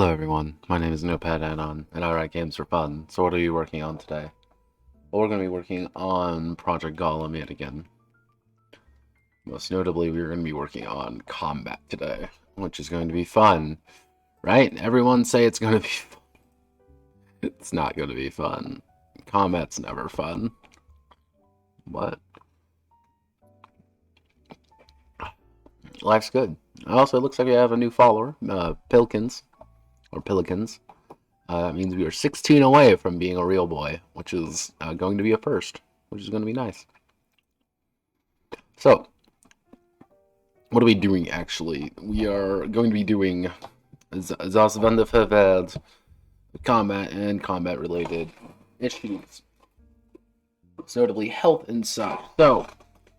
Hello everyone, my name is Notepad Anon, and I write games for fun. So what are you working on today? Well, we're going to be working on Project Golem yet again. Most notably, we're going to be working on combat today, which is going to be fun. Right? Everyone say it's going to be fun. It's not going to be fun. Combat's never fun. What? Life's good. Also, it looks like we have a new follower, Pilkins. Or Pillikins. That means we are 16 away from being a real boy, which is going to be a first, which is going to be nice. So, what are we doing actually? We are going to be doing Zasvendeverveld combat and combat related issues. Most notably health and such. So,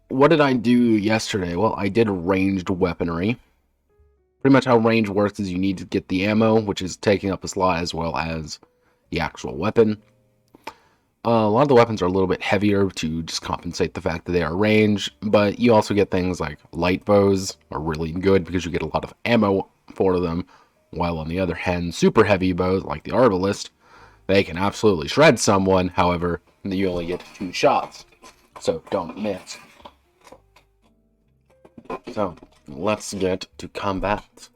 what did I do yesterday? Well, I did ranged weaponry. Pretty much how range works is you need to get the ammo, which is taking up a slot, as well as the actual weapon. A lot of the weapons are a little bit heavier to just compensate the fact that they are range, but you also get things like light bows are really good because you get a lot of ammo for them, while on the other hand, super heavy bows like the Arbalist, they can absolutely shred someone. However, you only get 2 shots, so don't miss. So, let's get to combat.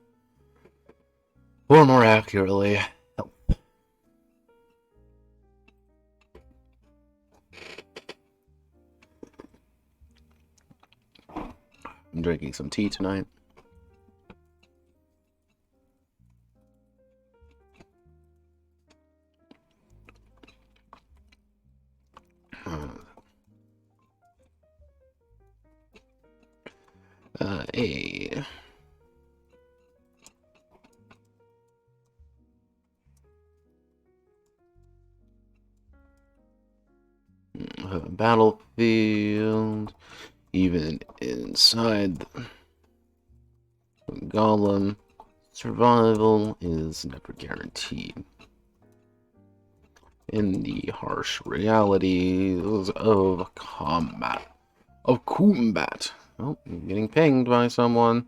Or more accurately, health. I'm drinking some tea tonight. Battlefield, even inside the Golem, survival is never guaranteed. In the harsh realities of combat. Oh, I'm getting pinged by someone.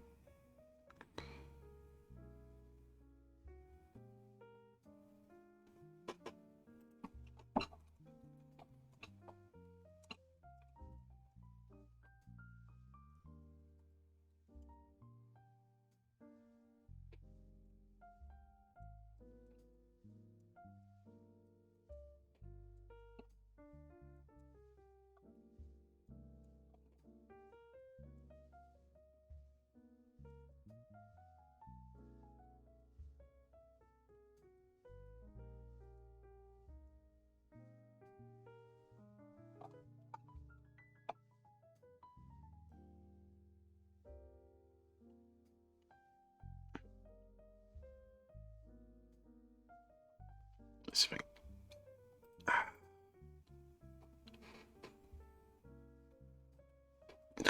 It's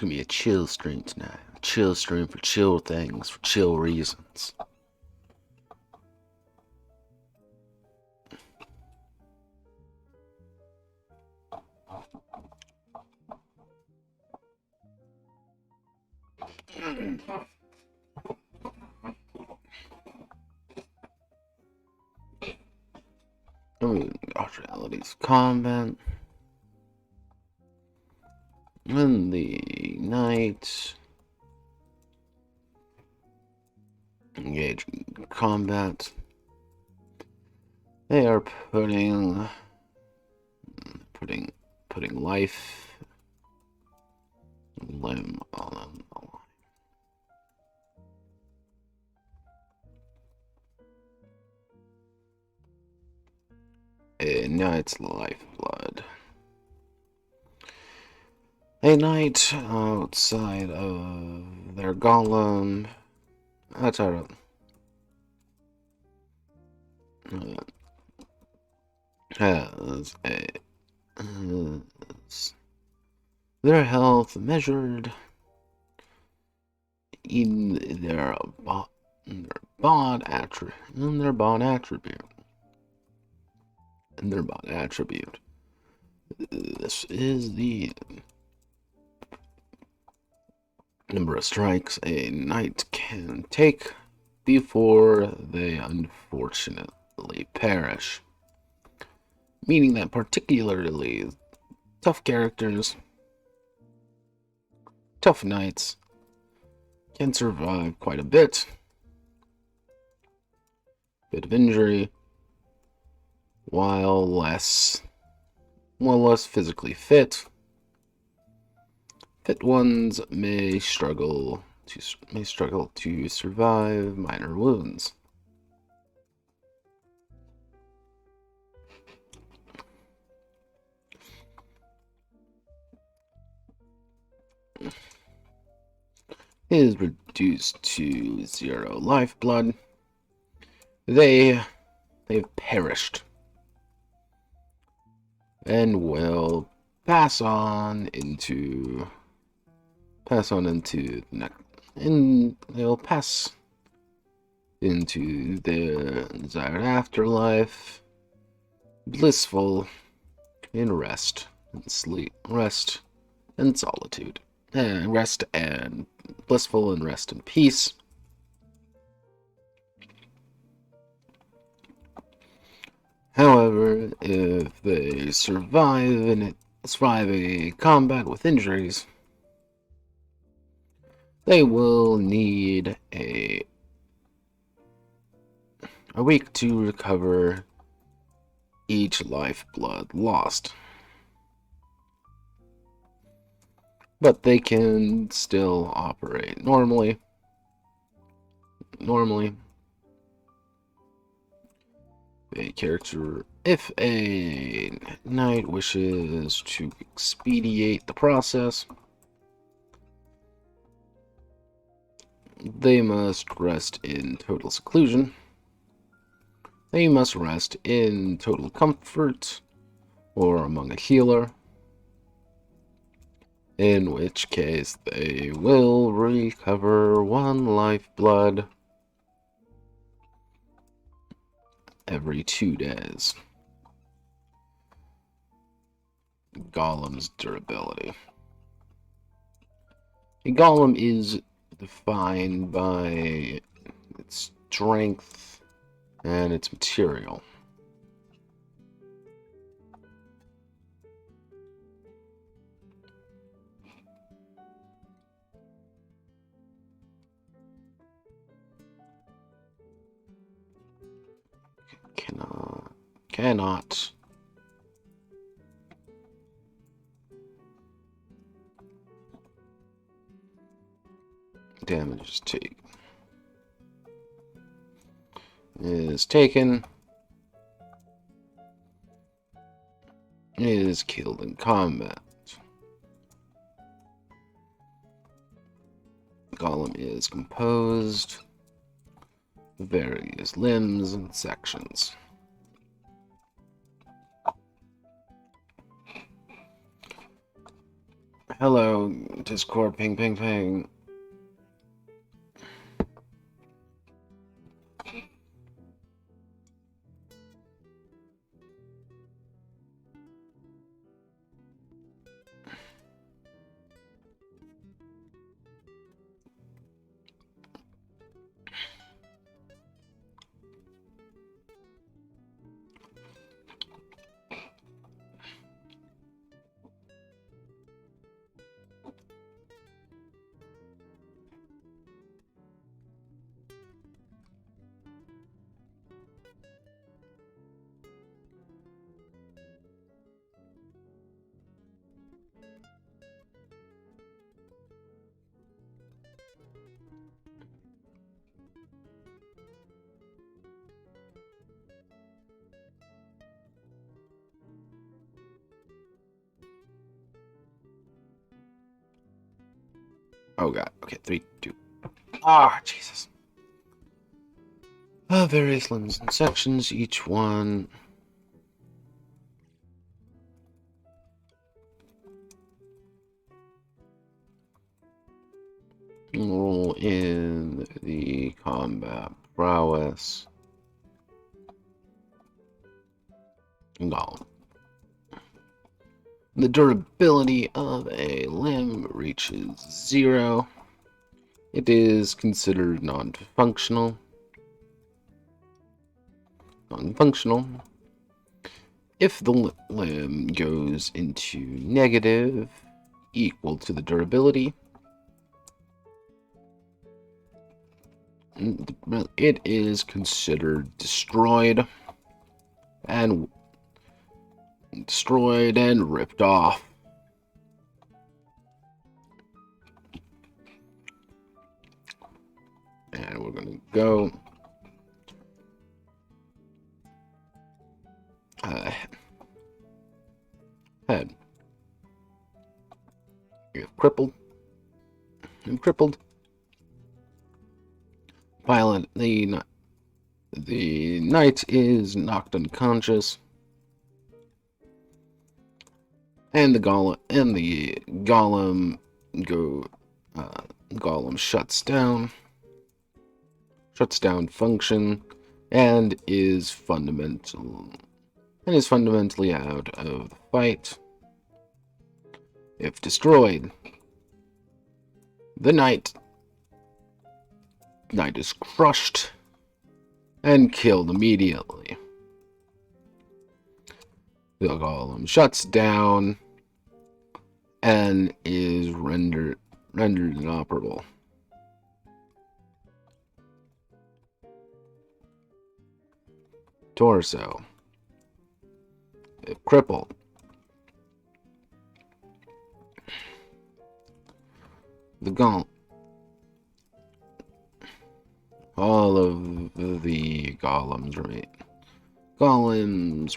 gonna be a chill stream tonight. A chill stream for chill things, for chill reasons. Australia's combat. In the night. Engage in combat. They are putting life limb on the line. A knight's lifeblood. A knight outside of their golem. That's our has their health measured in their bond attribute. This is the number of strikes a knight can take before they unfortunately perish. Meaning that particularly tough characters, tough knights, can survive quite a bit of injury, while less physically fit. Fit ones may struggle to survive minor wounds. Is reduced to 0 lifeblood. They've perished and will pass on into the next, and they'll pass into their desired afterlife, blissful in rest and sleep, rest and solitude, and rest and blissful in rest and peace. However, if they survive a combat with injuries, they will need a week to recover each lifeblood lost. But they can still operate normally. If a knight wishes to expedite the process, they must rest in total seclusion. They must rest in total comfort or among a healer, in which case they will recover 1 lifeblood every 2 days. Golem's durability. A golem is defined by its strength and its material. Cannot damage is taken, is killed in combat. Golem is composed of various limbs and sections. Hello, Discord, ping, ping, ping. Oh god. Okay, 3, 2. Ah, Jesus. Various limbs and sections, each one roll in the combat prowess. Golem. The durability of a limb reaches 0. It is considered non-functional. non-functional. If the limb goes into negative, equal to the durability, it is considered destroyed and ripped off. And we're going to go head. You're crippled. I'm crippled. Pilot, the knight is knocked unconscious. And the golem shuts down function and is fundamentally out of the fight. If destroyed, the knight is crushed and killed immediately. The golem shuts down and is rendered inoperable. Torso. If crippled, the golem. All of the golem's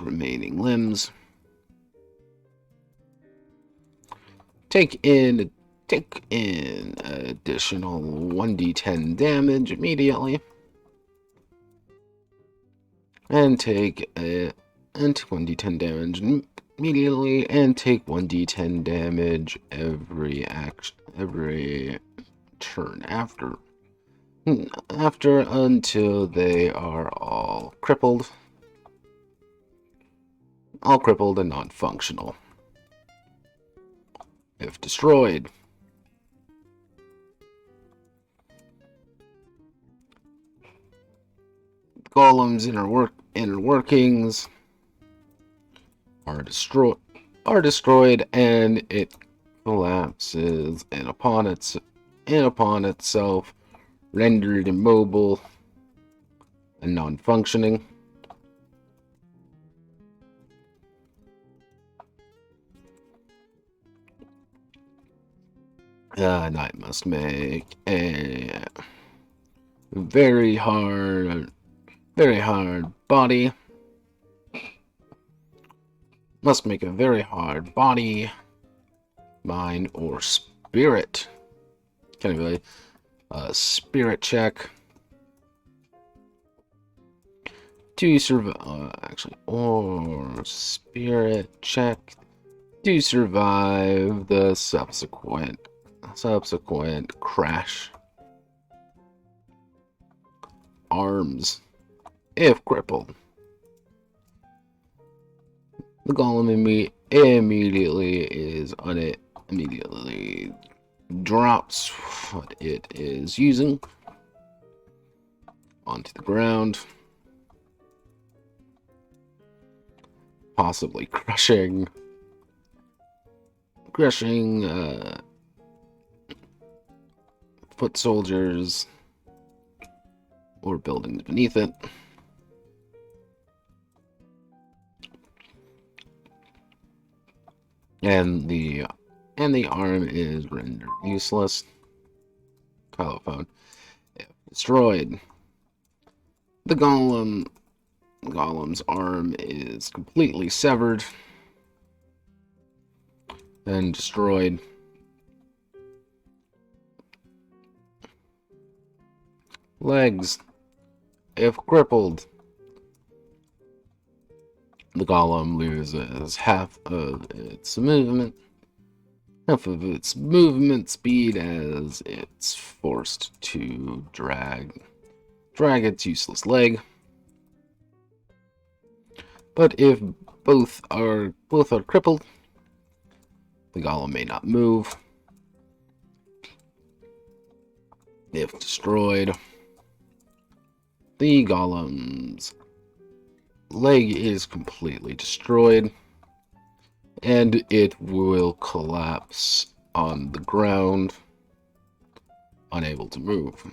remaining limbs take in additional 1d10 damage immediately, and take 1d10 damage immediately, and take 1d10 damage every turn after until they are all crippled and non-functional. If destroyed, golem's inner workings are destroyed, and it collapses in upon itself, rendered immobile and non-functioning. Knight must make a very hard body. Must make a very hard body, mind, or spirit. Can't really. Spirit check to survive. Or spirit check to survive the subsequent crash. Arms. If crippled, the golem immediately drops what it is using onto the ground, possibly crushing foot soldiers or buildings beneath it. And the arm is rendered useless. Telephone. If destroyed, the golem's arm is completely severed and destroyed. Legs. If crippled, the golem loses half of its movement speed as it's forced to drag its useless leg. But if both are crippled, the golem may not move. If destroyed, the golem's leg is completely destroyed, and it will collapse on the ground, unable to move.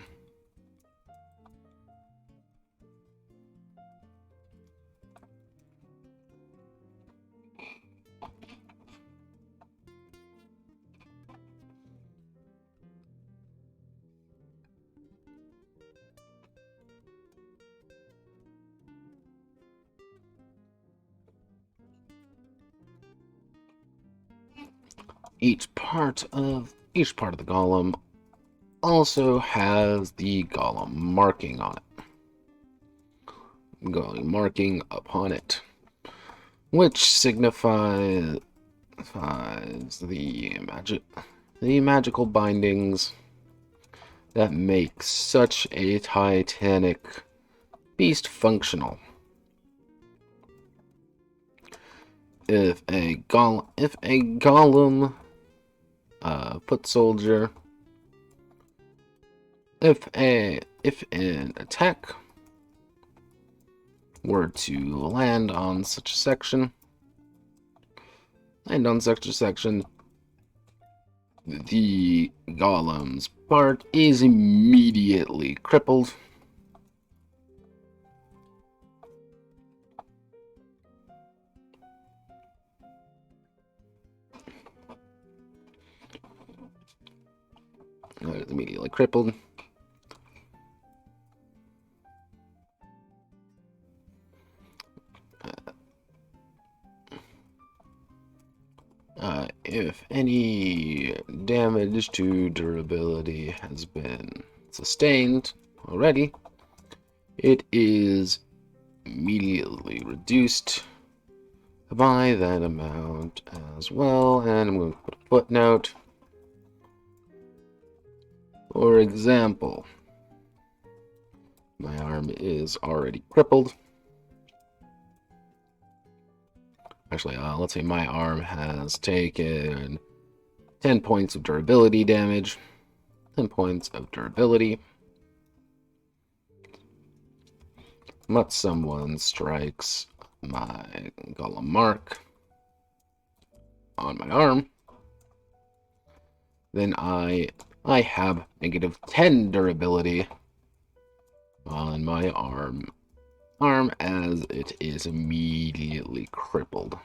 Each part of the golem also has the golem marking on it. Golem marking upon it, which signifies the magical bindings that make such a titanic beast functional. If a golem foot soldier, if an attack were to land on such a section, the golem's part is immediately crippled. Immediately crippled. If any damage to durability has been sustained already, it is immediately reduced by that amount as well. And I'm going to put a footnote. For example, my arm is already crippled. Actually, let's say my arm has taken 10 points of durability damage. 10 points of durability. But someone strikes my golem mark on my arm, then I have negative 10 durability on my arm as it is immediately crippled.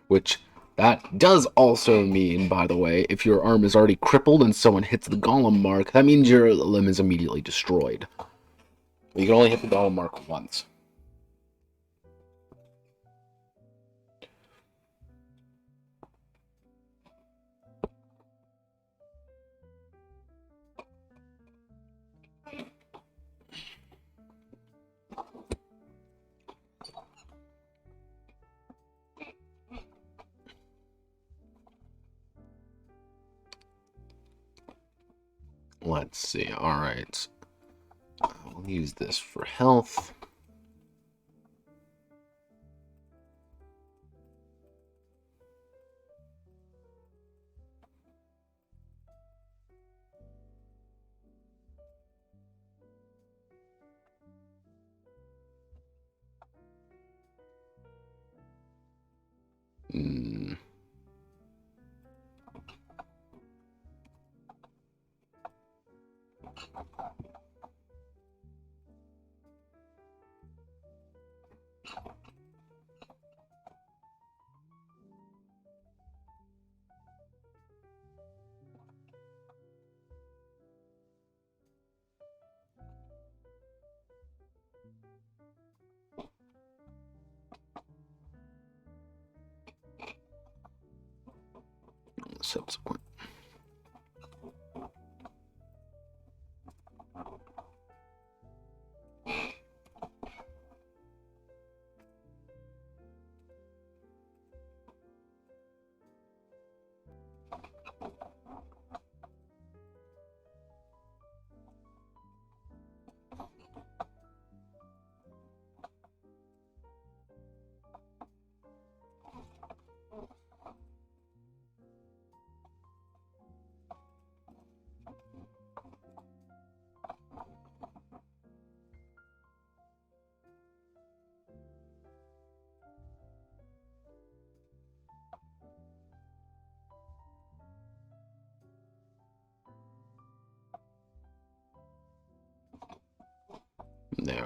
Which that does also mean, by the way, if your arm is already crippled and someone hits the golem mark, that means your limb is immediately destroyed. You can only hit the golem mark once. Let's see. All right. I'll use this for health. Subsequent.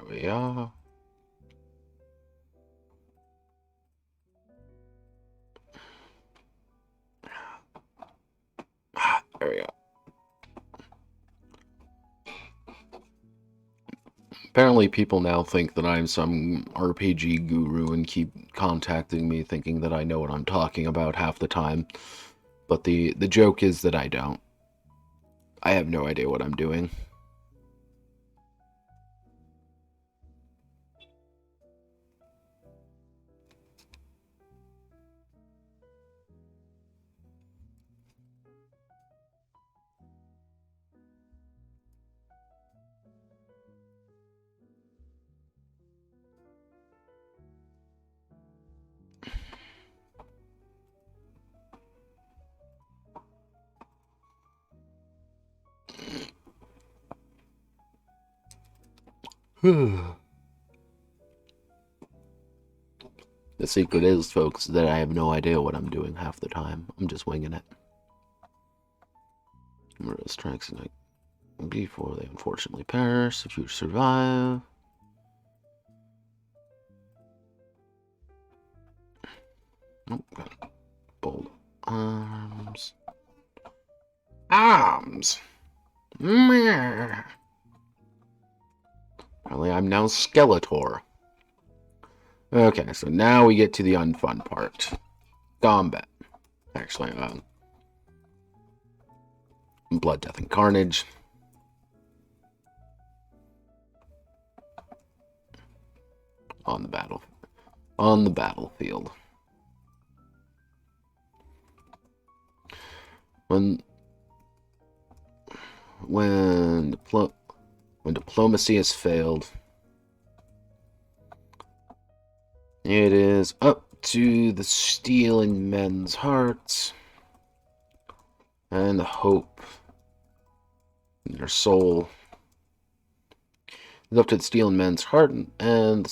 There we are. There we go. Apparently people now think that I'm some RPG guru and keep contacting me thinking that I know what I'm talking about half the time. But the joke is that I don't. I have no idea what I'm doing. The secret is, folks, that I have no idea what I'm doing half the time. I'm just winging it. Murder strikes tonight before they unfortunately perish. If you survive. Oh, got bold arms. Arms! Meh. Apparently I'm now Skeletor. Okay, so now we get to the unfun part. Combat. Actually, Blood, Death, and Carnage. On the battlefield. When diplomacy has failed, it is up to the steel in men's hearts and the hope in their soul. It's up to the steel in men's heart and the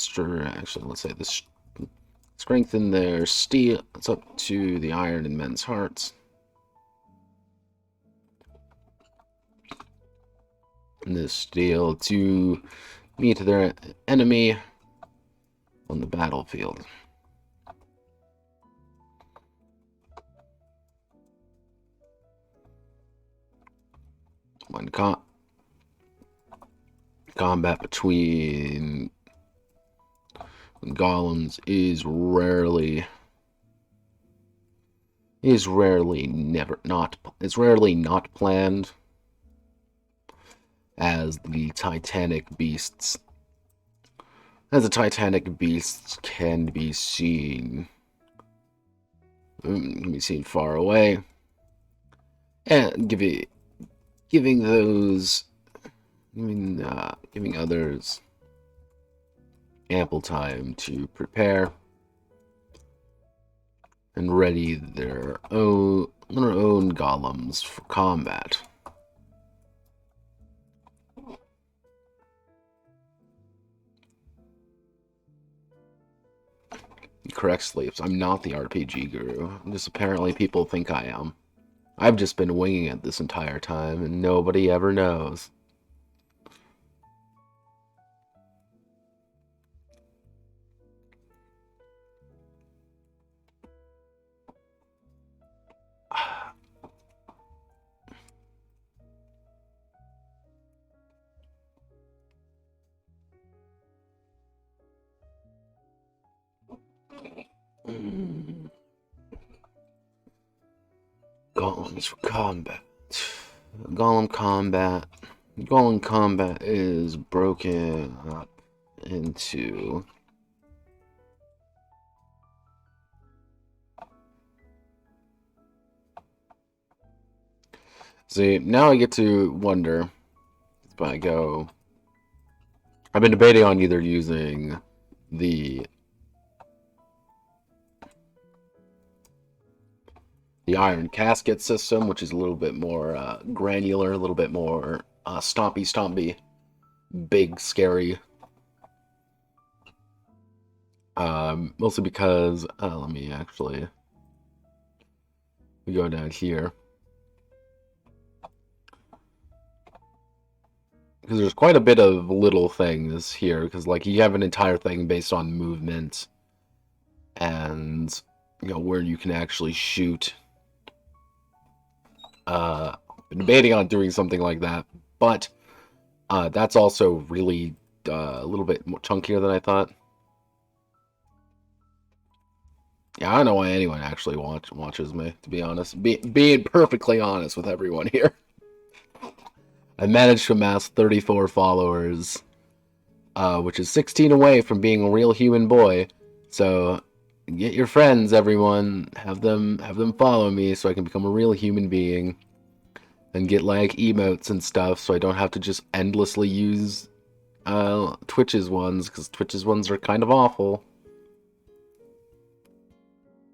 strength in their steel. It's up to the iron in men's hearts. And the steel to meet their enemy on the battlefield. When combat between golems is rarely not planned, as the Titanic beasts can be seen far away, and giving others ample time to prepare and ready their own golems for combat. Correct, Sleeps. I'm not the RPG guru. Just apparently people think I am. I've just been winging it this entire time, and nobody ever knows. Golems for combat. Golem combat is broken up into See, now I get to wonder if I go. I've been debating on either using the iron casket system, which is a little bit more granular, a little bit more stompy, big, scary. Mostly because, let me actually go down here. Because there's quite a bit of little things here, because, like, you have an entire thing based on movement, and, you know, where you can actually shoot. Been debating on doing something like that, but that's also really a little bit more chunkier than I thought. Yeah, I don't know why anyone actually watches me, to be honest. Being perfectly honest with everyone here. I managed to amass 34 followers, which is 16 away from being a real human boy. So get your friends, everyone. Have them follow me so I can become a real human being. And get, like, emotes and stuff so I don't have to just endlessly use Twitch's ones, because Twitch's ones are kind of awful.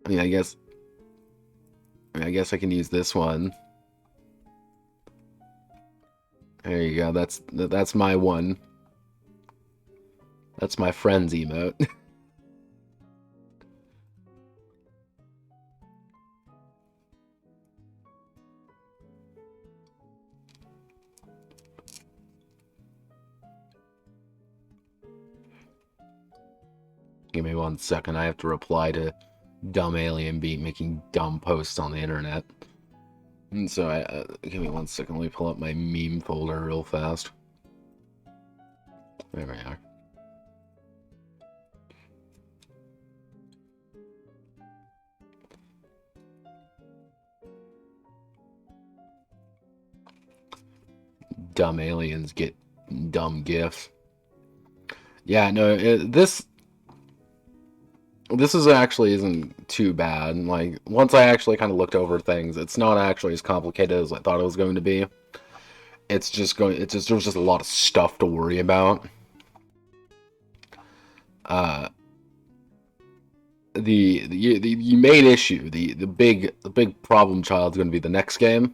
I mean, I guess I can use this one. There you go. That's my one. That's my friend's emote. Give me 1 second. I have to reply to dumb alien beat making dumb posts on the internet. And so give me 1 second. Let me pull up my meme folder real fast. There we are. Dumb aliens get dumb gifts. Yeah, no, this is actually isn't too bad. Like, once I actually kind of looked over things, it's not actually as complicated as I thought it was going to be. There's just a lot of stuff to worry about. The main issue, the big problem child is going to be the next game,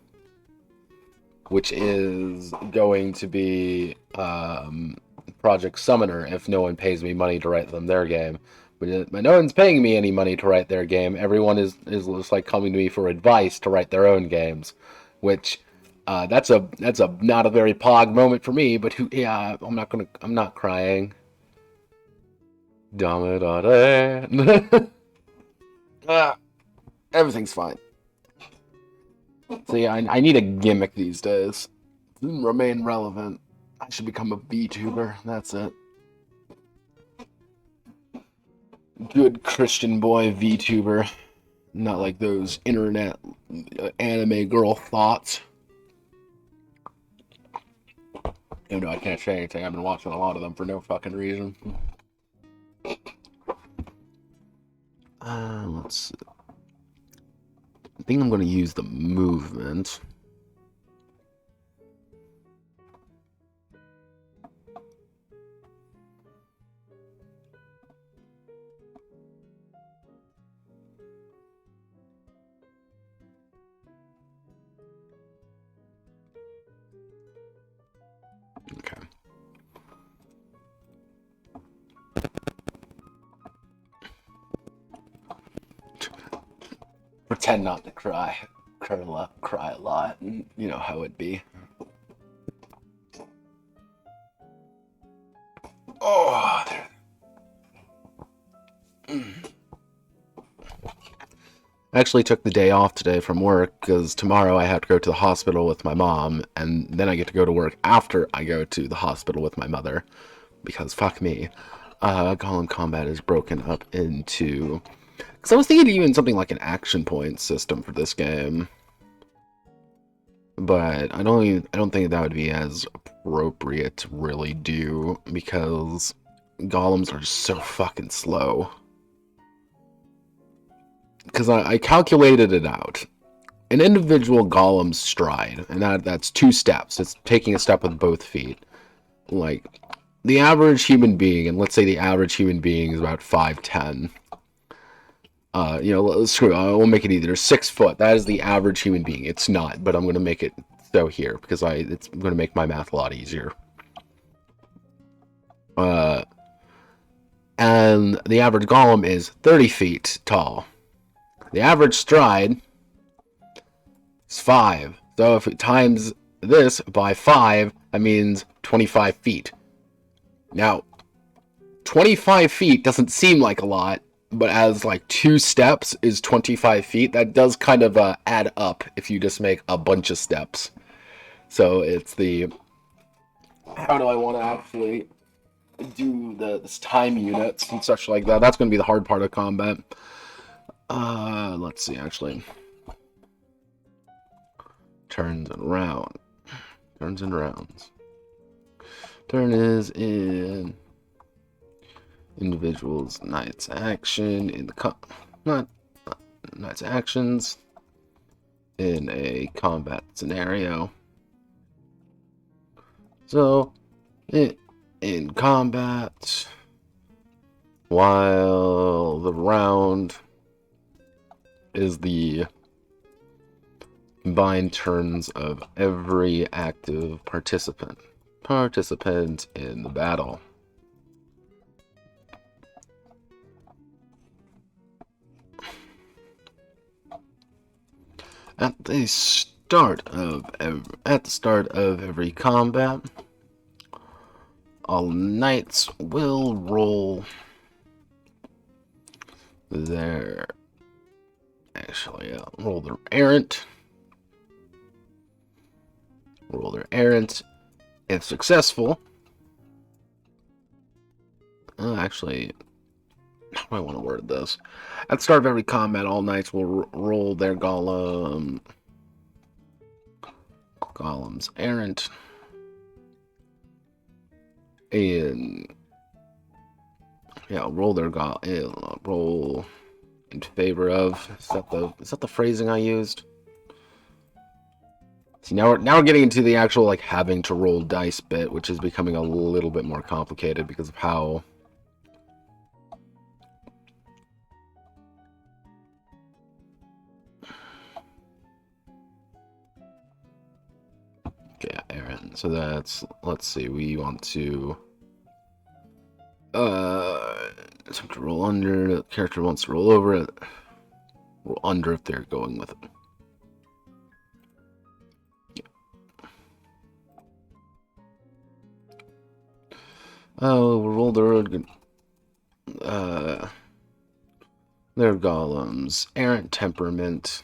which is going to be Project Summoner if no one pays me money to write them their game. But no one's paying me any money to write their game. Everyone is just like coming to me for advice to write their own games, which that's a not a very pog moment for me. But I'm not crying. Everything's fine. See, I need a gimmick these days. Remain relevant. I should become a VTuber. That's it. Good Christian boy VTuber. Not like those internet anime girl thoughts. Even though I can't say anything, I've been watching a lot of them for no fucking reason. Let's see. I think I'm going to use the movement. Okay. Pretend not to cry. Cry a lot. You know how it'd be. Oh, there. I actually took the day off today from work because tomorrow I have to go to the hospital with my mom, and then I get to go to work after I go to the hospital with my mother, because fuck me. Golem combat is broken up into... Because I was thinking even something like an action point system for this game, but I don't think that would be as appropriate to really do, because golems are just so fucking slow. Because I calculated it out. An individual golem stride, and that's 2 steps. It's taking a step with both feet. Like, the average human being, and let's say the average human being is about 5'10". Screw it, we'll make it either 6 foot. That is the average human being. It's not, but I'm going to make it so here, because it's going to make my math a lot easier. And the average golem is 30 feet tall. The average stride is 5. So if it times this by 5, That means 25 feet. Now, 25 feet doesn't seem like a lot, but as like 2 steps is 25 feet, that does kind of add up if you just make a bunch of steps. So it's the, how do I want to actually do this time units and such like that. That's going to be the hard part of combat. Let's see, actually. Turns and round. Turns and rounds. Turn is in individuals, knight's action in the not knight's actions in a combat scenario. So in combat, while the round is the combined turns of every active participant in the battle. At the start of every combat, all knights will roll their roll their errant. Roll their errant. If successful, actually, how do I want to word this? At the start of every combat, all knights will roll their golem's errant roll their roll in favor of. Is that the phrasing I used? See, now we're getting into the actual like having to roll dice bit, which is becoming a little bit more complicated because of how Aaron. So that's, let's see, we want to attempt to roll under. The character wants to roll over it. Roll under if they're going with it. Oh, we'll roll their golems errant temperament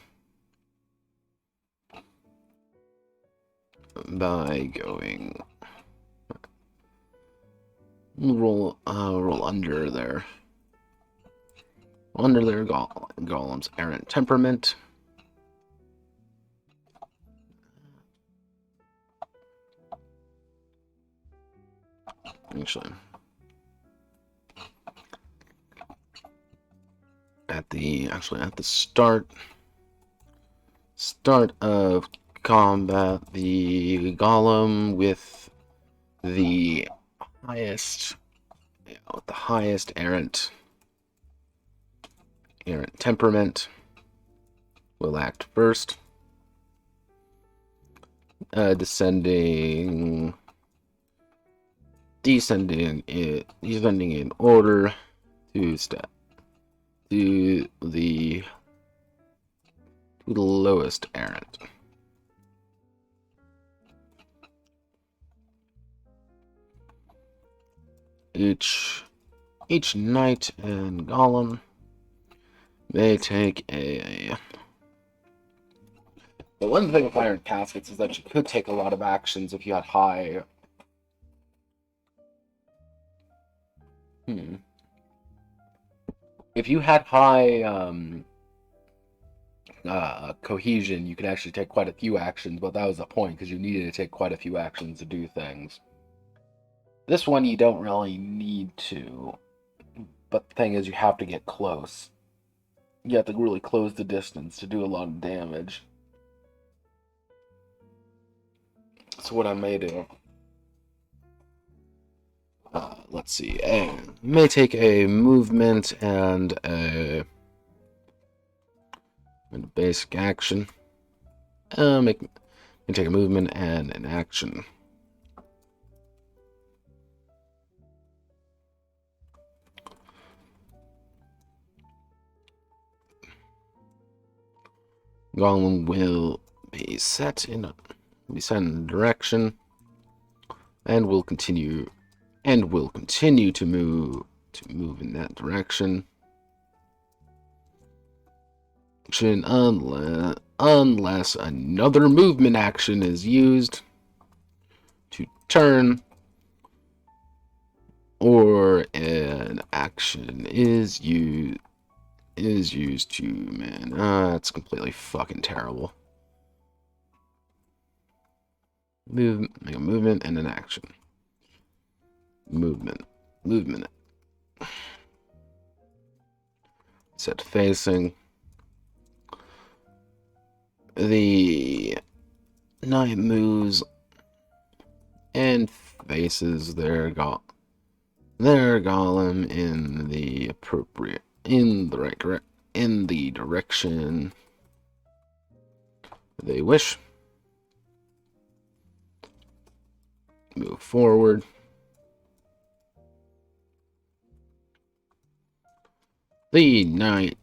by going roll under their golem's errant temperament. Actually, at the start of combat, the golem with the highest errant temperament will act first, descending in order to step to the lowest errant. Each knight and golem may take a. The one thing with iron caskets is that you could take a lot of actions if you had high. If you had high cohesion, you could actually take quite a few actions, but that was the point, because you needed to take quite a few actions to do things. This one you don't really need to, but the thing is you have to get close. You have to really close the distance to do a lot of damage. That's what I may do. Let's see. You may take a movement and a basic action. Take a movement and an action. Golem will be set in a direction. And we'll continue to move in that direction. Unless another movement action is used to turn, or an action is used to, man, that's completely fucking terrible. Make a movement and an action. Movement. Set facing. The knight moves and faces their golem in the direction they wish. Move forward. The knight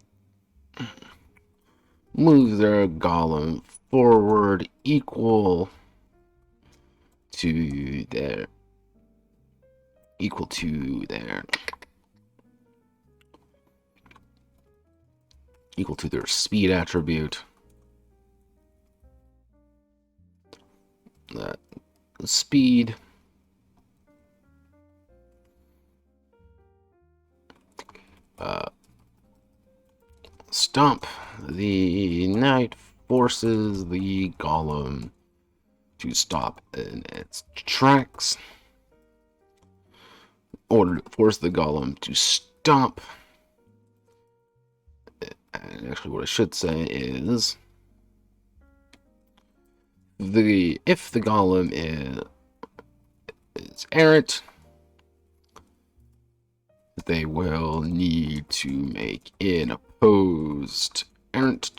moves their golem forward equal to their speed attribute. That speed stomp. The knight forces the golem to stop in its tracks. In order to force the golem to stomp. And actually, what I should say is, if the golem is errant, they will need to make an opposed errant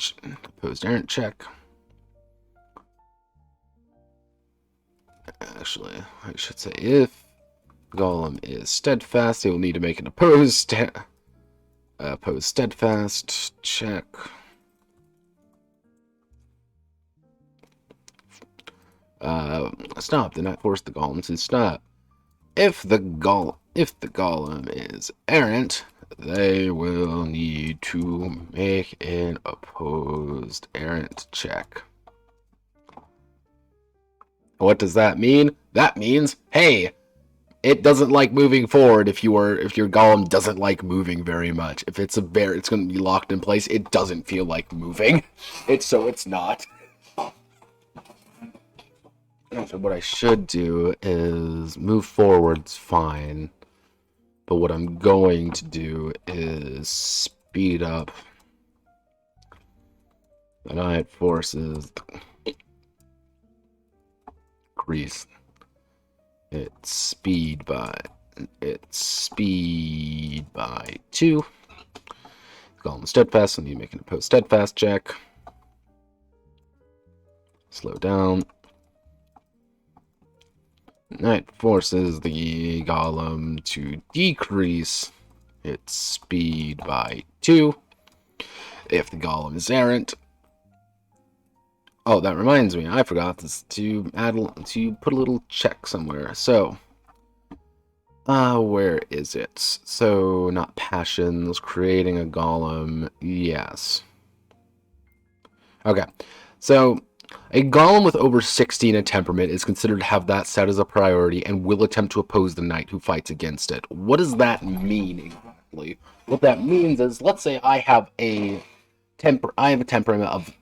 check. Actually, I should say, if golem is steadfast, they will need to make an opposed steadfast check. Stop. Do not force the golem to stop. If the golem is errant, they will need to make an opposed errant check. What does that mean? That means, hey, it doesn't like moving forward if your golem doesn't like moving very much. If it's it's going to be locked in place, it doesn't feel like moving. It's not. So what I should do is move forwards fine. But what I'm going to do is speed up. The knight forces increase its speed by 2. Golem steadfast, and you make an opposed steadfast check. Slow down. Knight forces the golem to decrease its speed by 2. If the golem is errant. Oh, that reminds me, I forgot to put a little check somewhere. So, where is it? So, not passions, creating a golem, yes. Okay, so a golem with over 16 in temperament is considered to have that set as a priority and will attempt to oppose the knight who fights against it. What does that mean exactly? What that means is, let's say I have a temperament of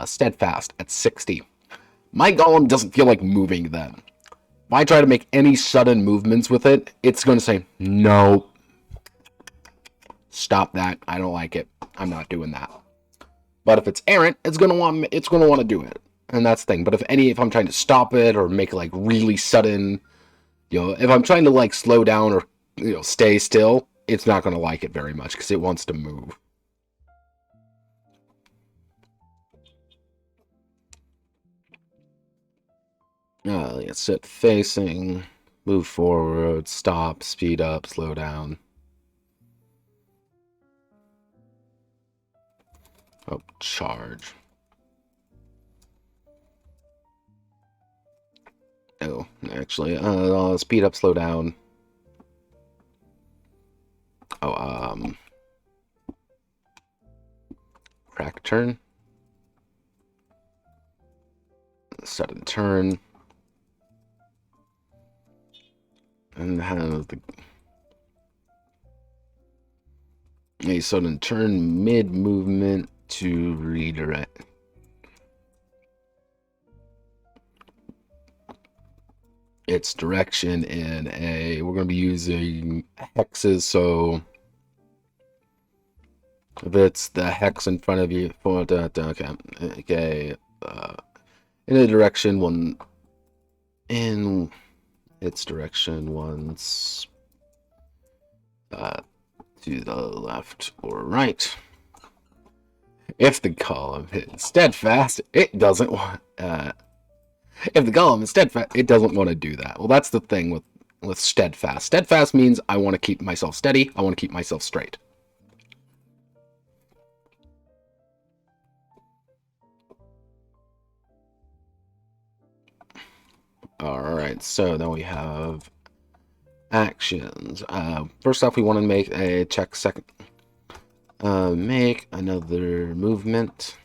steadfast at 60. My golem doesn't feel like moving then. If I try to make any sudden movements with it, it's going to say, no, stop that. I don't like it. I'm not doing that. But if it's errant, it's going to want to do it. And that's the thing. But if I'm trying to stop it or make it like really sudden, if I'm trying to like slow down or, stay still, it's not going to like it very much because it wants to move. Let's set facing, move forward, stop, speed up, slow down. Oh, charge. Oh, Actually, speed up, slow down. Oh, crack turn. Sudden turn. And have the a sudden turn mid movement to redirect. Its direction in a. We're going to be using hexes, so if it's the hex in front of you, for okay, in a direction one in its direction once to the left or right. If the column is steadfast, it doesn't want. If the golem is steadfast, it doesn't want to do that. Well, that's the thing with steadfast. Steadfast means I want to keep myself steady. I want to keep myself straight. Alright, so then we have actions. First off, we want to make a check second. Make another movement.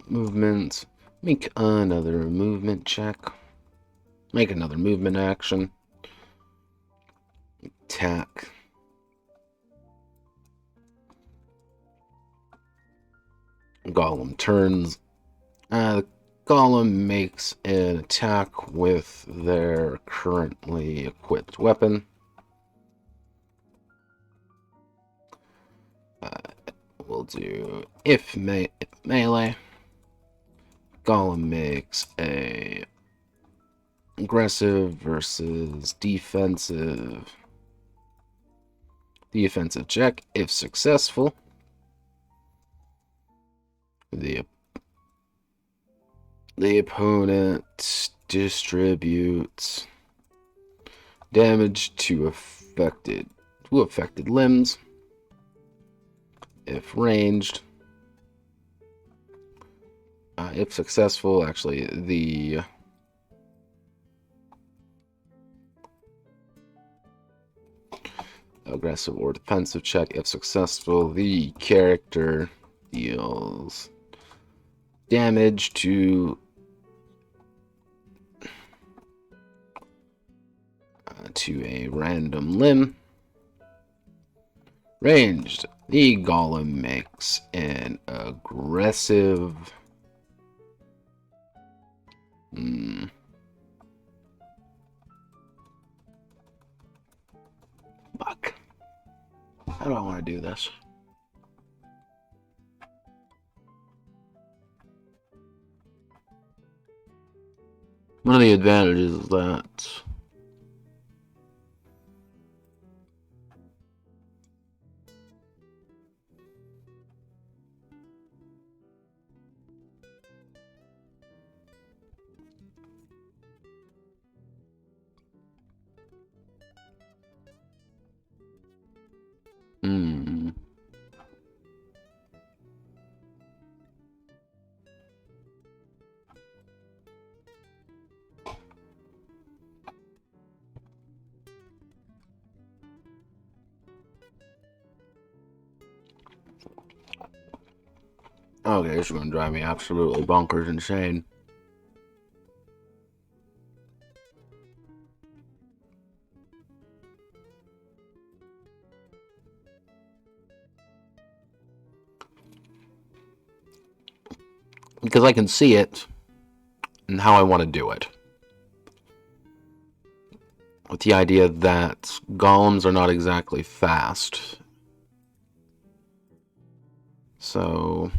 Make another movement check. Make another movement action. Attack. Golem turns. The golem makes an attack with their currently equipped weapon. We'll do if melee. Golem makes a aggressive versus defensive check. If successful, the opponent distributes damage to affected limbs. If ranged, if successful, actually the aggressive or defensive check. If successful, the character deals damage to a random limb. Ranged, the golem makes an aggressive. Fuck. How do I want to do this? One of the advantages is that okay, this is going to drive me absolutely bonkers insane. Because I can see it and how I want to do it. With the idea that golems are not exactly fast. So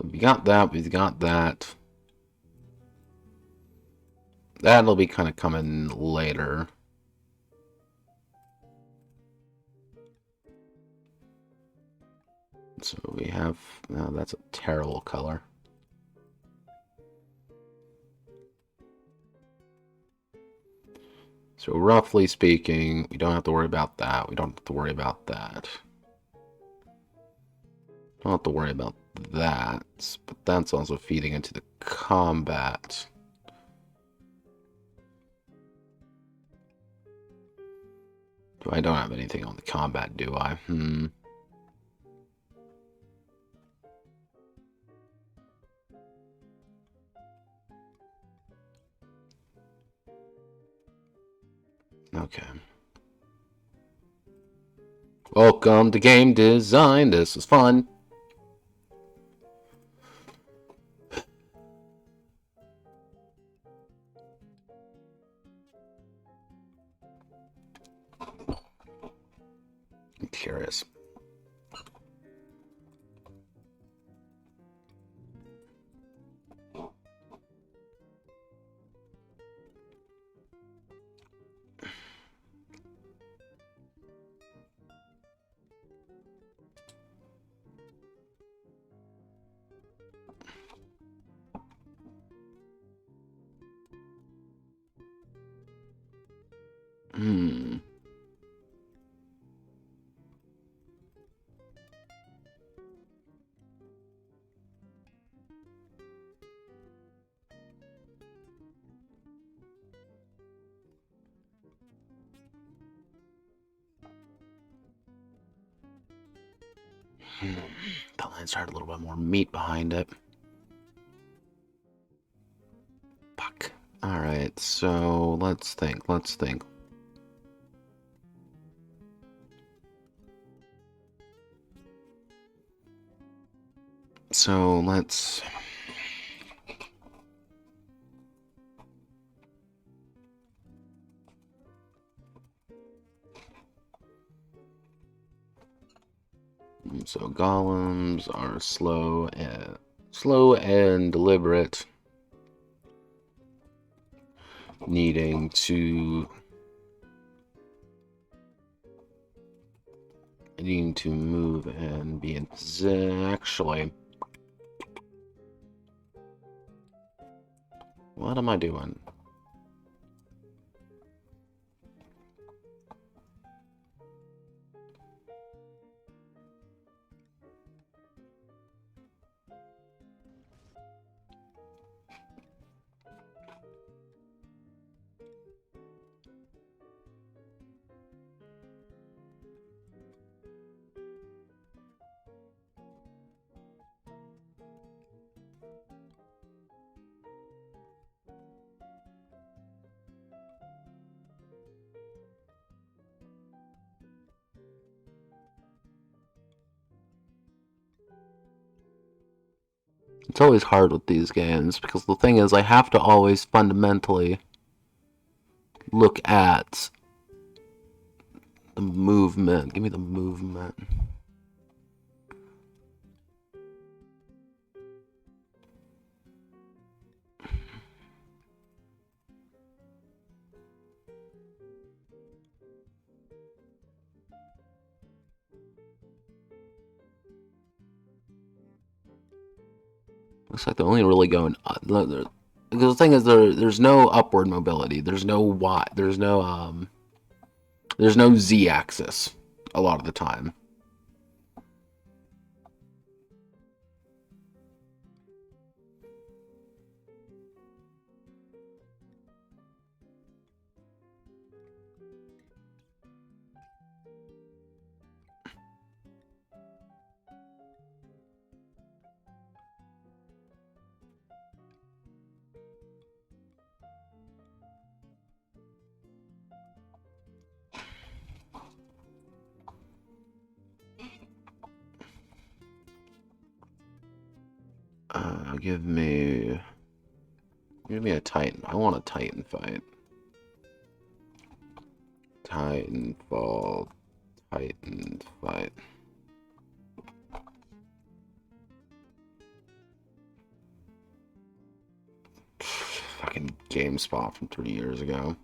So we got that, we've got that. That'll be kind of coming later. So we have, no, that's a terrible color. So roughly speaking, we don't have to worry about that. We don't have to worry about that. Don't have to worry about that, but that's also feeding into the combat. I don't have anything on the combat, do I? Okay. Welcome to game design. This is fun. I'm curious. The lines had a little bit more meat behind it. Fuck. Alright, so let's think. So let's... So golems are slow and deliberate, needing to move and be in position. Actually, what am I doing? It's always hard with these games, because the thing is, I have to always fundamentally look at the movement. Give me the movement. Looks like they're only really going up. Because the thing is, there's no upward mobility. There's no Y. There's no Z-axis a lot of the time. Give me a Titan. I want a Titan fight. Titanfall. Titan fight. fucking GameSpot from 3 years ago.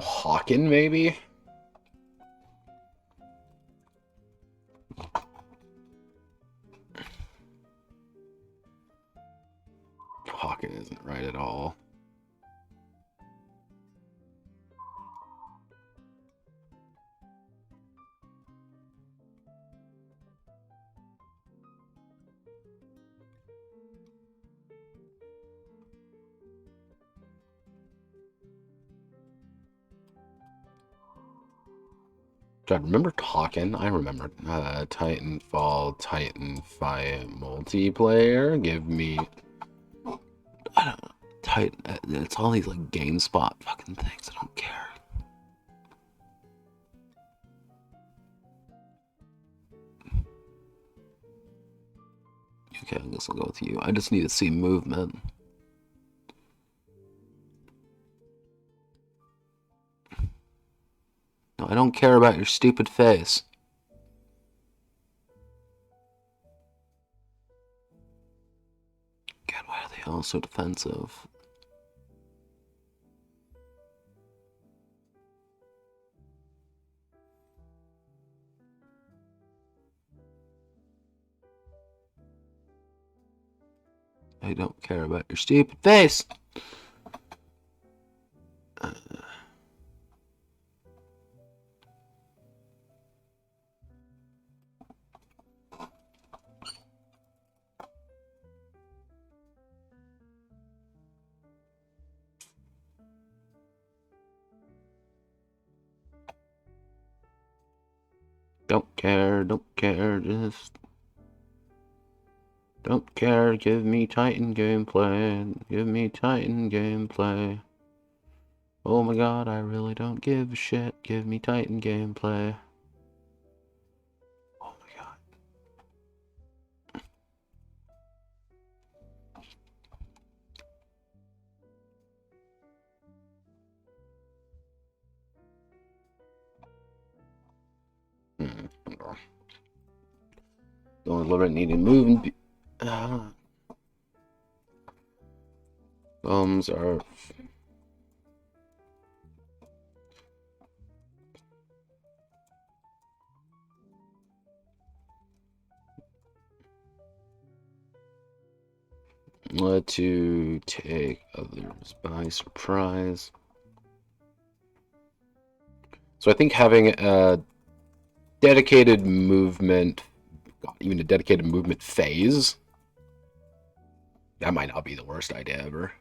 Hawken, maybe? Hawken isn't right at all. God, remember Hawken? I remember Titanfall, Titanfall multiplayer. Give me, I don't know, Titan. It's all these like GameSpot fucking things. I don't care. Okay, I guess I'll go with you. I just need to see movement. No, I don't care about your stupid face. God, why are they all so defensive? I don't care about your stupid face. Don't care, just don't care. Give me Titan gameplay. Give me Titan gameplay. Oh my god, I really don't give a shit. Give me Titan gameplay. Oh my god. The only limit needing moving. Bombs are. To take others by surprise. So I think having a dedicated movement, even a dedicated movement phase, that might not be the worst idea ever.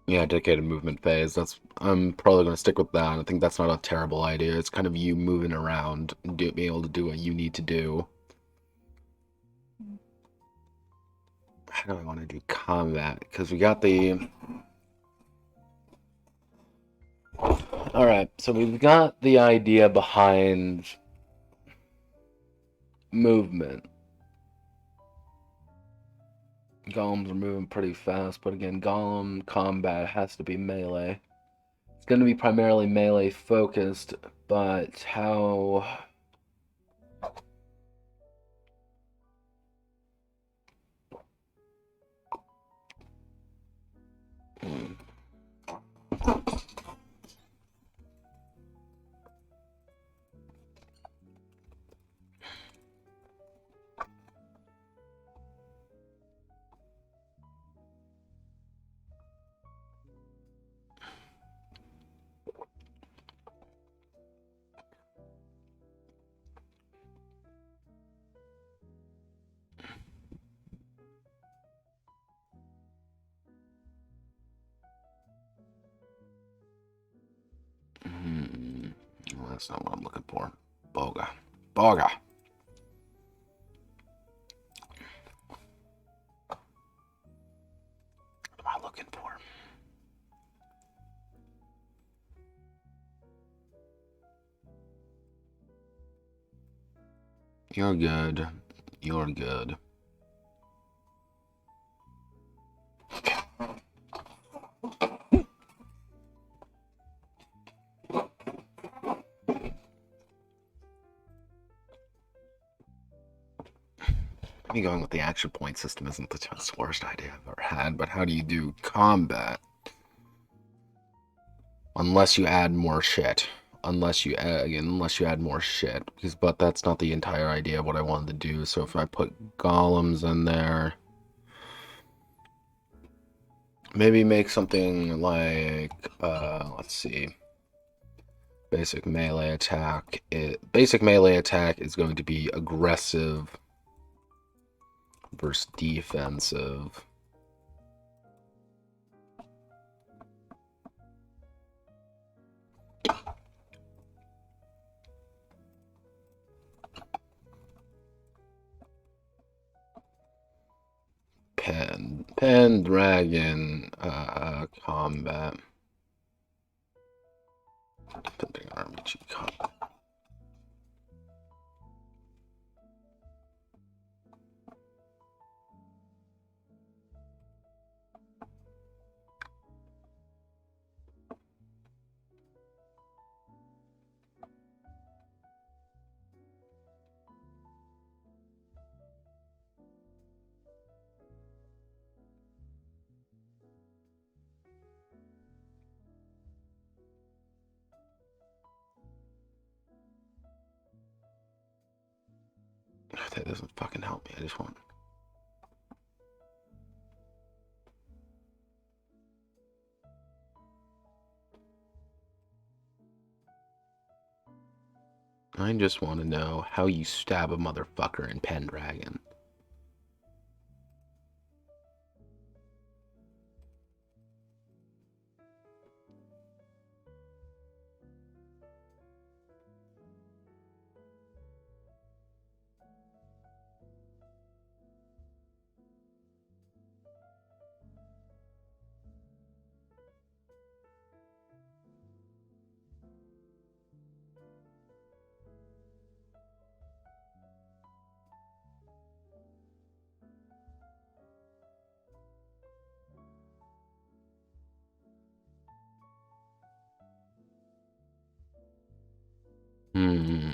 Yeah, dedicated movement phase. I'm probably gonna stick with that. I think that's not a terrible idea. It's kind of you moving around and being able to do what you need to do. How do I want to do combat? Because we got the. Alright, so we've got the idea behind movement. Golems are moving pretty fast, but again, golem combat has to be melee. It's going to be primarily melee focused, but how... That's not what I'm looking for. Boga. Boga. What am I looking for? You're good. You're good. Me going with the action point system isn't the just worst idea I've ever had, but how do you do combat? Unless you add more shit. Unless you add more shit. But that's not the entire idea of what I wanted to do. So if I put golems in there, maybe make something like let's see. Basic melee attack. Basic melee attack is going to be aggressive versus defensive. Pendragon combat. Pendragon RPG combat. That doesn't fucking help me. I just want. I just want to know how you stab a motherfucker in Pendragon. Hmm.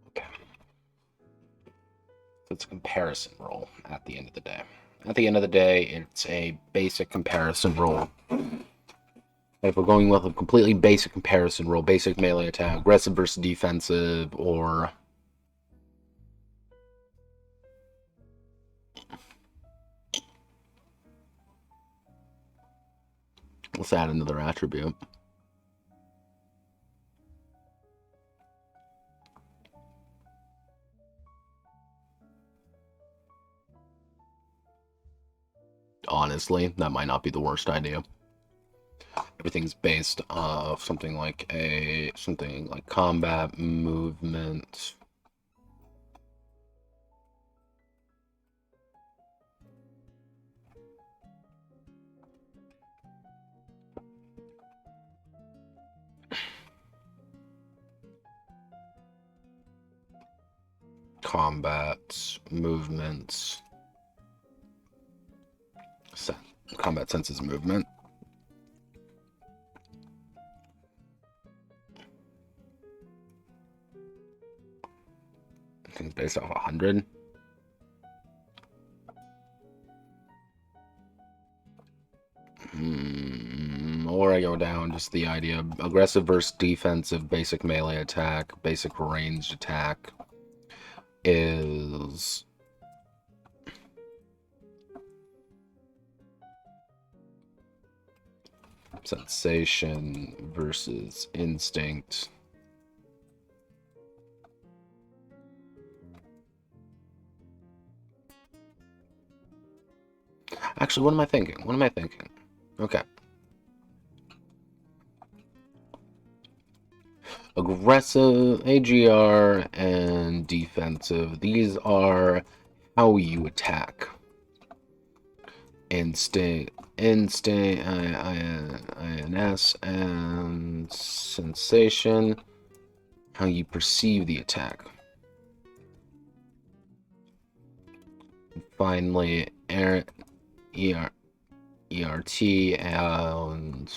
Okay. So it's a comparison roll at the end of the day. At the end of the day, it's a basic comparison roll. If we're going with a completely basic comparison roll, basic melee attack, aggressive versus defensive, or let's add another attribute. Honestly, that might not be the worst idea. Everything's based off something like combat, movement. Combat, movements. Combat senses movement. based off 100. Or I go down just the idea of aggressive versus defensive, basic melee attack, basic ranged attack is sensation versus instinct. Actually, what am I thinking? What am I thinking? Okay. Aggressive, AGR, and defensive. These are how you attack. Instinct, INS, and sensation. How you perceive the attack. And finally, ERT and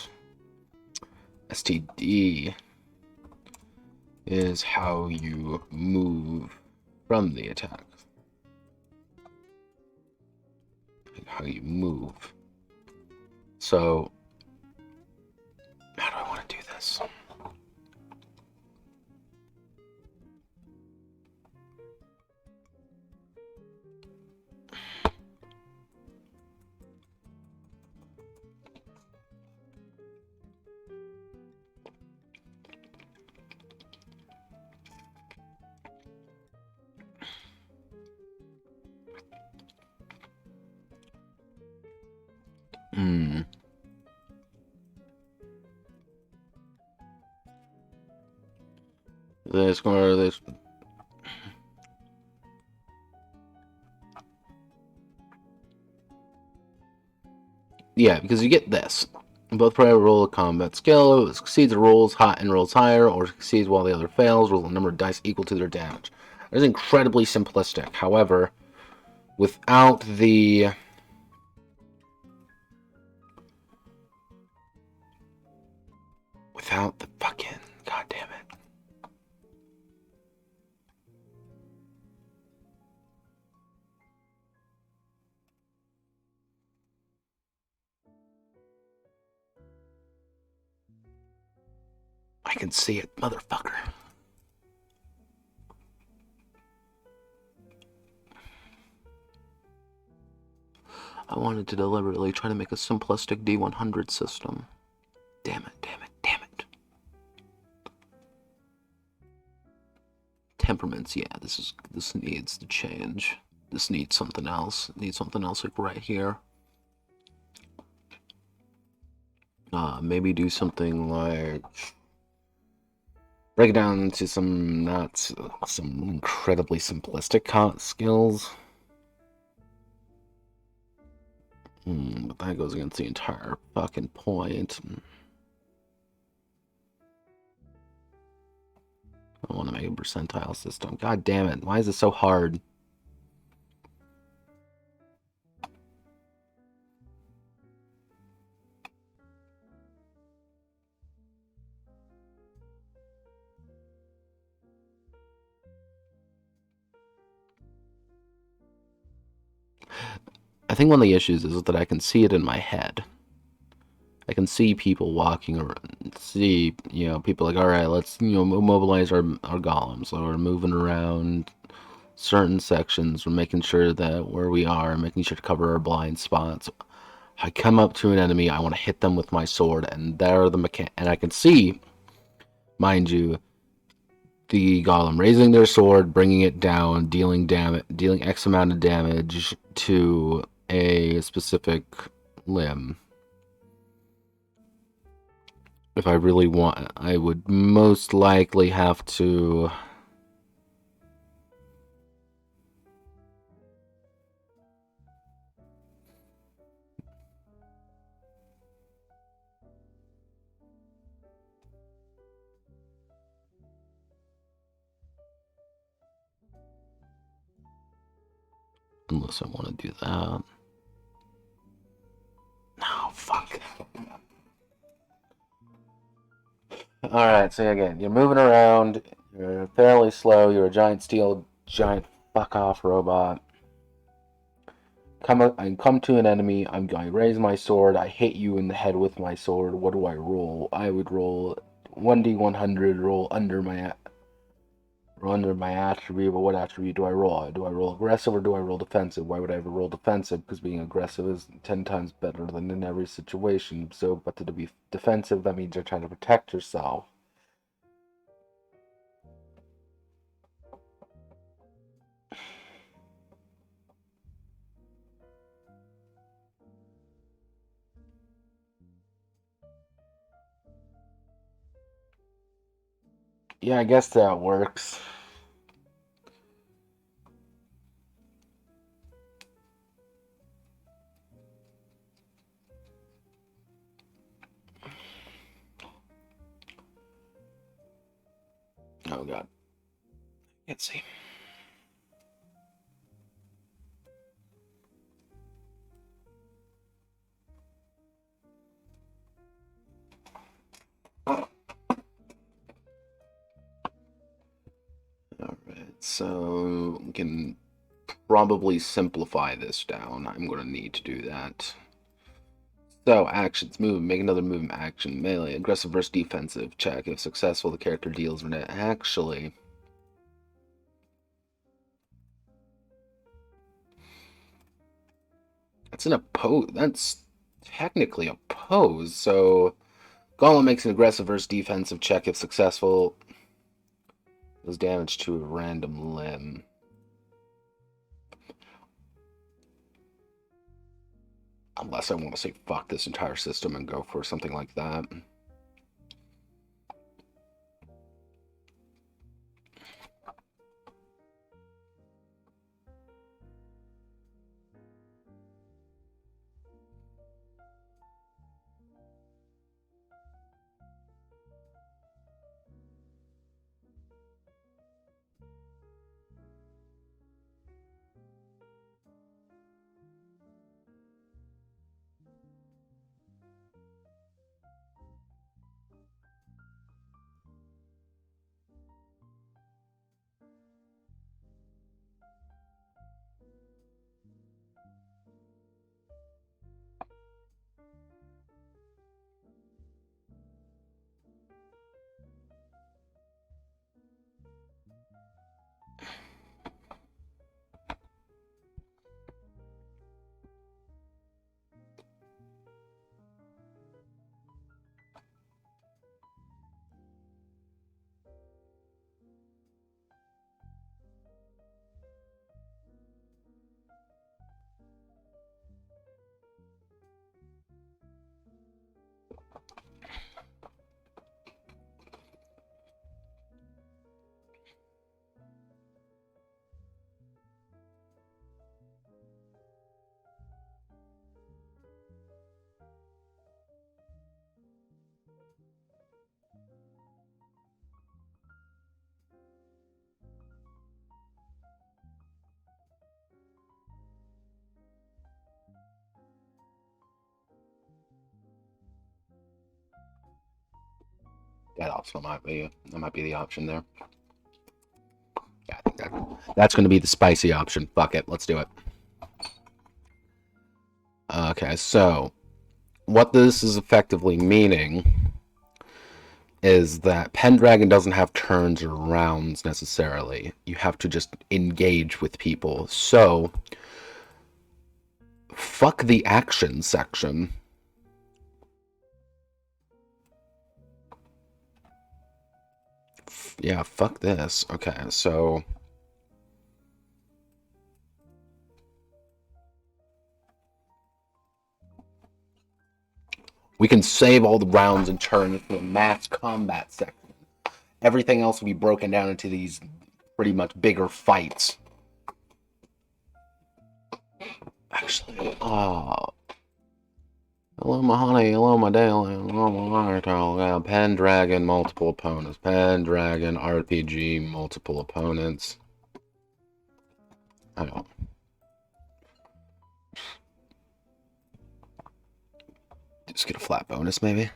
STD is how you move from the attack. How you move. So, how do I want to do this? This or this. Yeah, because you get this. Both player roll a combat skill. It succeeds, rolls hot and rolls higher, or succeeds while the other fails, rolls a number of dice equal to their damage. It is incredibly simplistic. However, without the fucking goddamn it. I can see it, motherfucker. I wanted to deliberately try to make a simplistic D100 system. Damn it, damn it, damn it. Temperaments, yeah, this needs to change. This needs something else. It needs something else like right here. Maybe do something like break it down to some incredibly simplistic skills. But that goes against the entire fucking point. I want to make a percentile system. God damn it. Why is it so hard? I think one of the issues is that I can see it in my head. I can see people walking around, see, people like, all right, let's, mobilize our golems. So we're moving around certain sections. We're making sure that where we are, making sure to cover our blind spots. I come up to an enemy, I want to hit them with my sword, and there are the and I can see, mind you, the golem raising their sword, bringing it down, dealing X amount of damage to a specific limb. If I really want, I would most likely have to unless I want to do that. No, fuck. Alright, so again, you're moving around, you're fairly slow, you're a giant steel giant fuck off robot. I come to an enemy, I raise my sword, I hit you in the head with my sword. What do I roll? I would roll 1d100, roll under my attribute, but what attribute do I roll? Do I roll aggressive or do I roll defensive? Why would I ever roll defensive? Because being aggressive is 10 times better than in every situation. So, but to be defensive, that means you're trying to protect yourself. Yeah, I guess that works. Oh god. Can't see. Alright, so we can probably simplify this down. I'm going to need to do that. So, actions, move, make another move, action, melee, aggressive versus defensive, check. If successful, the character deals with it. Actually, that's an oppose. That's technically a pose. So, Golem makes an aggressive versus defensive check. If successful, does damage to a random limb. Unless I want to say fuck this entire system and go for something like that. That also might be the option there. Yeah, I think that's going to be the spicy option. Fuck it, let's do it. Okay, so what this is effectively meaning is that Pendragon doesn't have turns or rounds necessarily. You have to just engage with people. So, fuck the action section. Yeah, fuck this. Okay, so we can save all the rounds and turn into a mass combat section. Everything else will be broken down into these pretty much bigger fights. Actually, hello, my honey. Hello, my darling. Hello, my turtle. Yeah, Pendragon, multiple opponents. Pendragon, RPG, multiple opponents. I don't. Just get a flat bonus, maybe?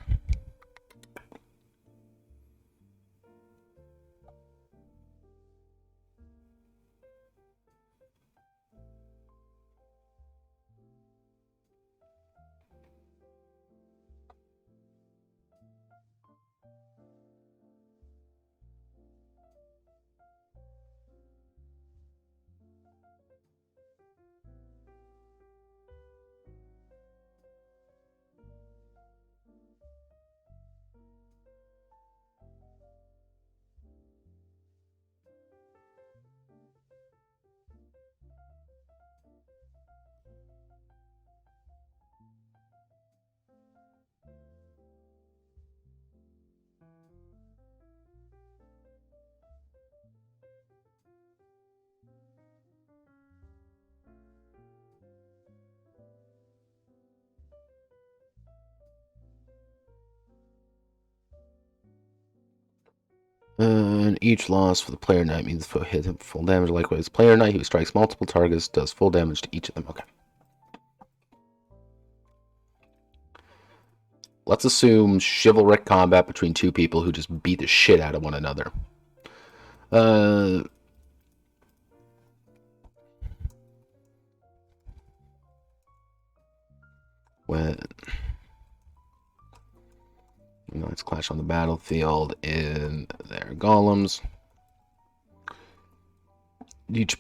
And each loss for the player knight means hit him full damage. Likewise, player knight who strikes multiple targets does full damage to each of them. Okay. Let's assume chivalric combat between two people who just beat the shit out of one another. When knights clash on the battlefield in their golems, each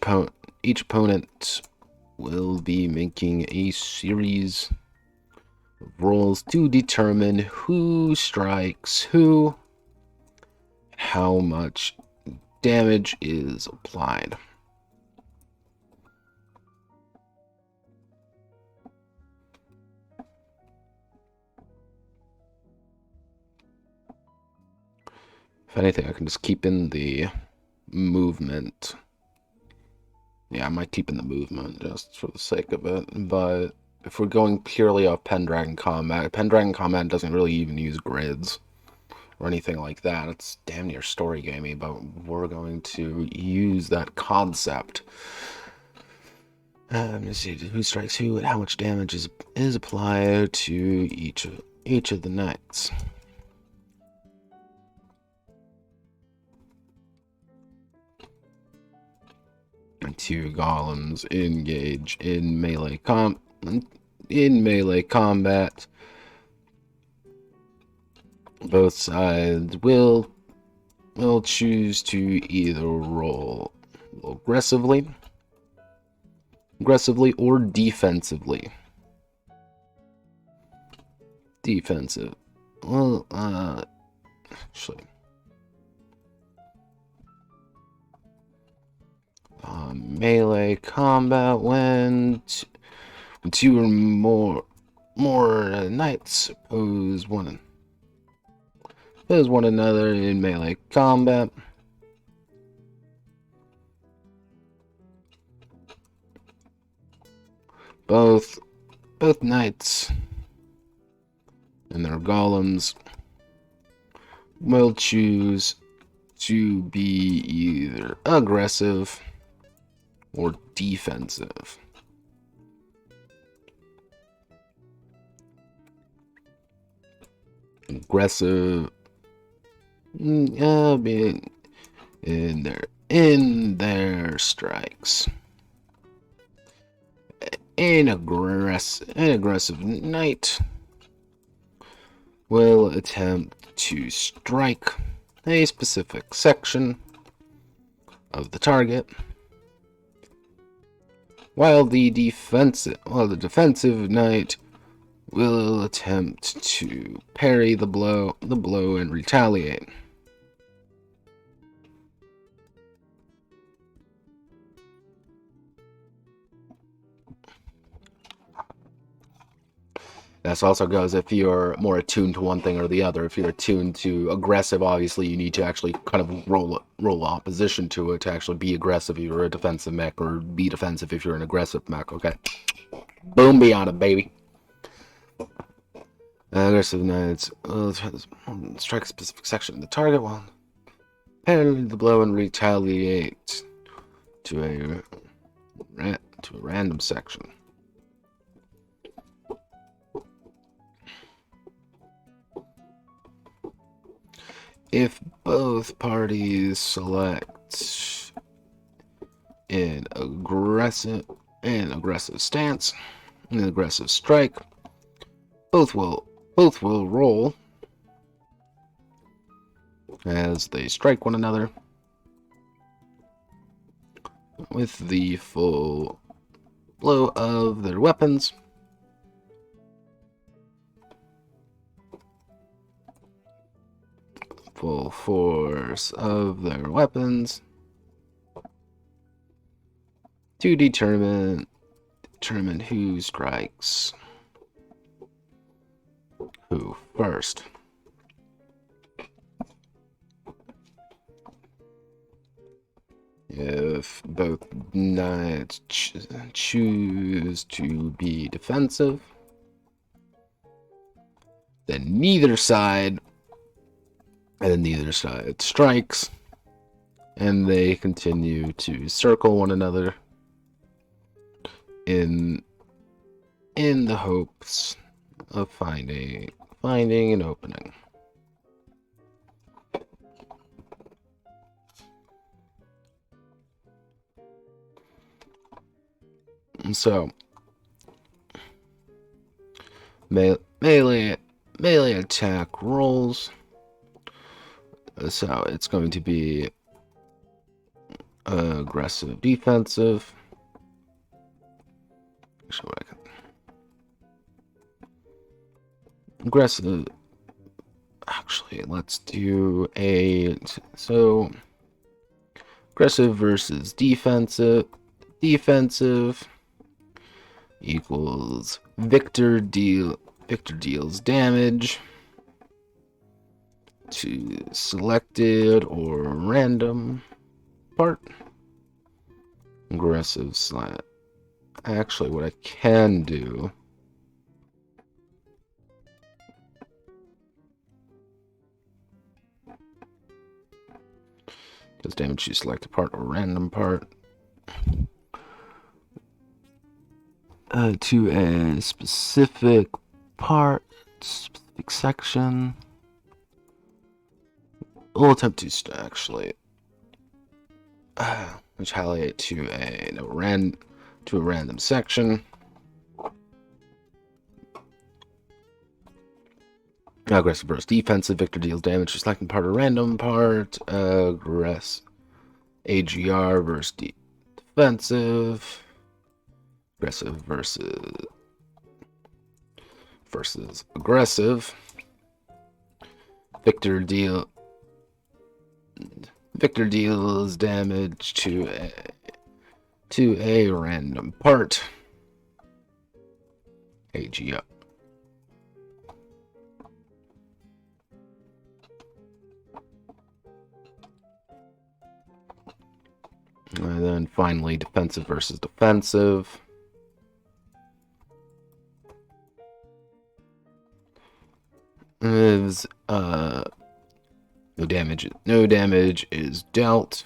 opponent will be making a series of rolls to determine who strikes who, how much damage is applied. If anything, I can just keep in the movement. Yeah, I might keep in the movement just for the sake of it. But if we're going purely off Pendragon combat doesn't really even use grids or anything like that. It's damn near story gamey, but we're going to use that concept. Let's see who strikes who and how much damage is applied to each of the knights. Two golems engage in melee combat. Both sides will choose to either roll aggressively or defensively. Defensive. Well, actually. Melee combat when two or more knights oppose one another in melee combat. Both knights and their golems will choose to be either aggressive or defensive. Aggressive being in their strikes. An aggressive knight will attempt to strike a specific section of the target, while the defensive knight will attempt to parry the blow and retaliate. This also goes if you're more attuned to one thing or the other. If you're attuned to aggressive, obviously you need to actually kind of roll opposition to it to actually be aggressive if you're a defensive mech, or be defensive if you're an aggressive mech, okay? Boom, be on it, baby. Aggressive knights strike a specific section of the target while parry the blow and retaliate to a random section. If both parties select an aggressive stance, an aggressive strike, both will roll as they strike one another with the full blow of their weapons. Full force of their weapons to determine who strikes who first. If both knights choose to be defensive, then neither side strikes, and they continue to circle one another in the hopes of finding an opening. And so melee attack rolls. So it's going to be aggressive, defensive. Aggressive. Actually, let's do aggressive versus defensive. Defensive equals Victor deals damage to selected or random part. Aggressive slant. Actually, what I can do does damage to selected part or random part to a specific part, specific section. We'll attempt to actually retaliate to a random section. Aggressive versus defensive. Victor deals damage to selected part or random part. AGR versus defensive. Aggressive versus aggressive. Victor deals damage to a random part. AGR. And then finally, defensive versus defensive. Is no damage is dealt.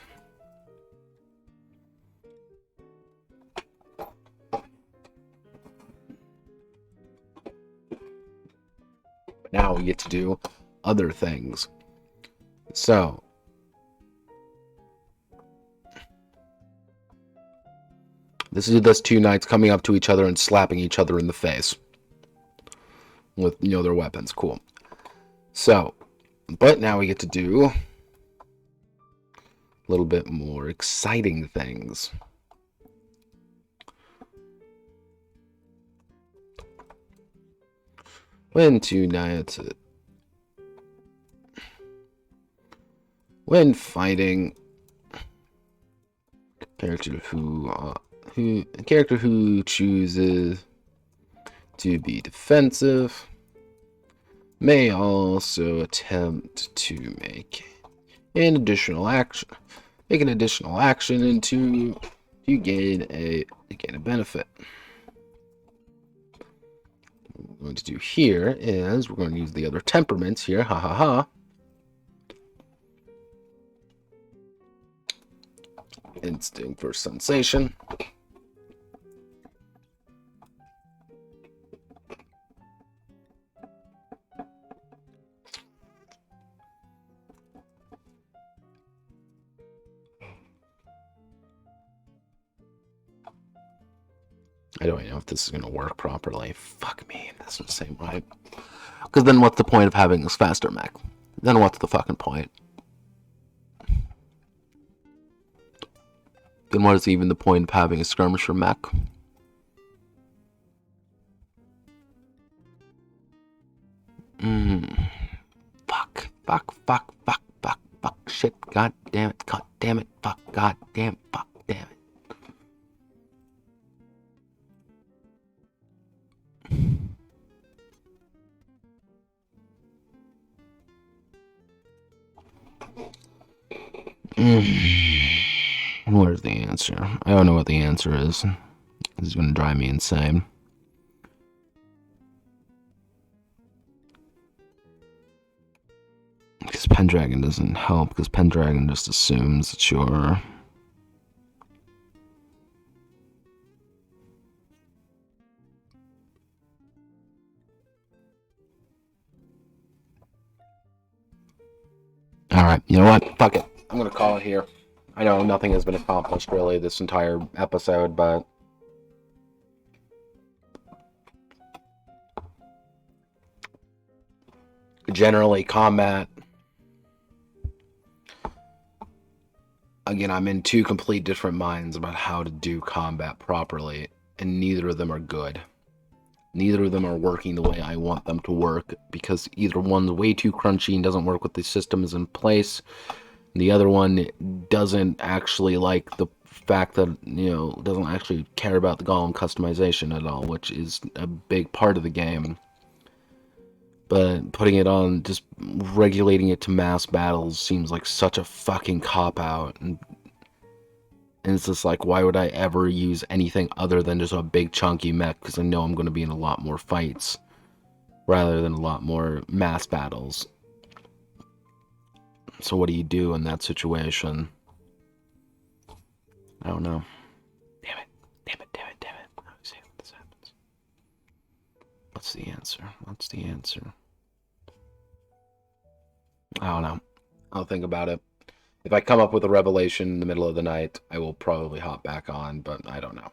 Now we get to do other things. So this is thus two knights coming up to each other and slapping each other in the face with, their weapons. Cool. So, but now we get to do a little bit more exciting things. When two knights, when fighting, character who chooses to be defensive may also attempt to make an additional action and to gain a benefit. What we're going to do here is we're going to use the other temperaments here. Ha ha ha. Instinct for sensation. I don't even know if this is going to work properly. Fuck me, that's the same right. Because then what's the point of having this faster mech? Then what's the fucking point? Then what is even the point of having a skirmisher mech? Fuck, shit, god damn it, fuck, god damn, fuck, damn it. Where's the answer? I don't know what the answer is. This is going to drive me insane. Because Pendragon doesn't help, because Pendragon just assumes that you're... Alright, you know what? Fuck it. I'm gonna call it here. I know nothing has been accomplished really this entire episode, but... generally, combat... Again, I'm in two complete different minds about how to do combat properly, and neither of them are good. Neither of them are working the way I want them to work, because either one's way too crunchy and doesn't work with the systems in place. And the other one doesn't actually like the fact that, you know, doesn't actually care about the golem customization at all, which is a big part of the game. But putting it on, just regulating it to mass battles seems like such a fucking cop-out. And it's just like, why would I ever use anything other than just a big chunky mech? Because I know I'm going to be in a lot more fights, rather than a lot more mass battles. So what do you do in that situation? I don't know. Damn it. Damn it, damn it, damn it. Let me see what this happens. What's the answer? What's the answer? I don't know. I'll think about it. If I come up with a revelation in the middle of the night, I will probably hop back on, but I don't know.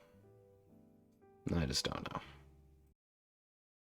I just don't know.